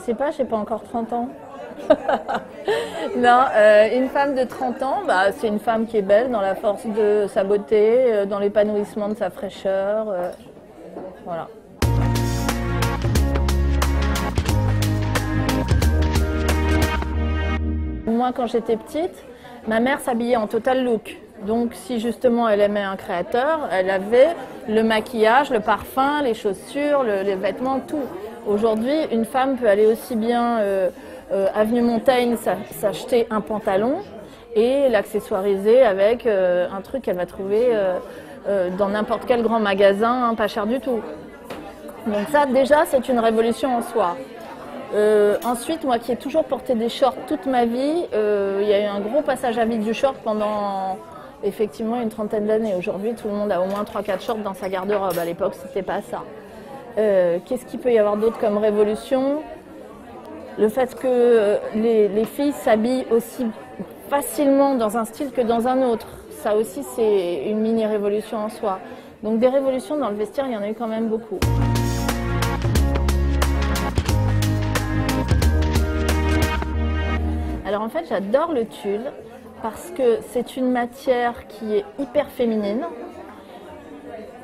sais pas, j'ai pas encore 30 ans. Non, une femme de 30 ans, bah, c'est une femme qui est belle dans la force de sa beauté, dans l'épanouissement de sa fraîcheur. Voilà. Moi, quand j'étais petite, ma mère s'habillait en total look. Donc, si justement elle aimait un créateur, elle avait le maquillage, le parfum, les chaussures, les vêtements, tout. Aujourd'hui, une femme peut aller aussi bien avenue Montaigne s'acheter un pantalon et l'accessoiriser avec un truc qu'elle va trouver dans n'importe quel grand magasin, hein, pas cher du tout. Donc ça, déjà, c'est une révolution en soi. Ensuite, moi qui ai toujours porté des shorts toute ma vie, il y a eu un gros passage à vide du short pendant effectivement une trentaine d'années. Aujourd'hui, tout le monde a au moins 3-4 shorts dans sa garde-robe. À l'époque, c'était pas ça. Qu'est-ce qu'il peut y avoir d'autre comme révolution? Le fait que les filles s'habillent aussi facilement dans un style que dans un autre. Ça aussi, c'est une mini-révolution en soi. Donc des révolutions dans le vestiaire, il y en a eu quand même beaucoup. Alors en fait, j'adore le tulle parce que c'est une matière qui est hyper féminine,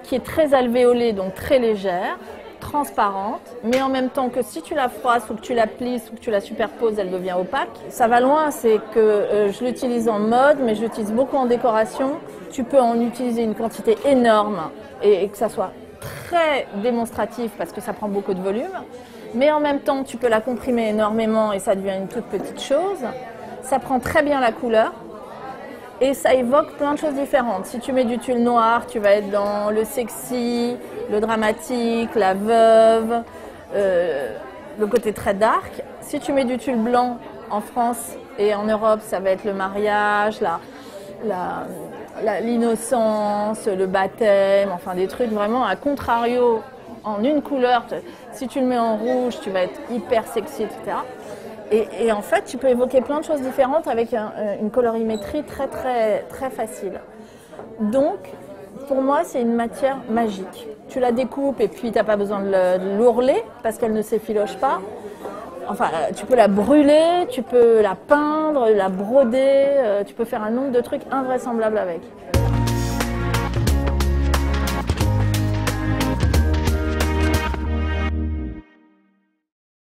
qui est très alvéolée, donc très légère, transparente, mais en même temps que si tu la froisses ou que tu la plisses ou que tu la superposes, elle devient opaque. Ça va loin, c'est que je l'utilise en mode, mais je l'utilise beaucoup en décoration. Tu peux en utiliser une quantité énorme et que ça soit très démonstratif parce que ça prend beaucoup de volume. Mais en même temps, tu peux la comprimer énormément et ça devient une toute petite chose. Ça prend très bien la couleur et ça évoque plein de choses différentes. Si tu mets du tulle noir, tu vas être dans le sexy, le dramatique, la veuve, le côté très dark. Si tu mets du tulle blanc en France et en Europe, ça va être le mariage, l'innocence, le baptême, enfin des trucs vraiment à contrario. En une couleur, si tu le mets en rouge, tu vas être hyper sexy, etc. Et en fait, tu peux évoquer plein de choses différentes avec une colorimétrie très, très, très facile. Donc, pour moi, c'est une matière magique. Tu la découpes et puis tu n'as pas besoin de l'ourler parce qu'elle ne s'effiloche pas. Enfin, tu peux la brûler, tu peux la peindre, la broder, tu peux faire un nombre de trucs invraisemblables avec.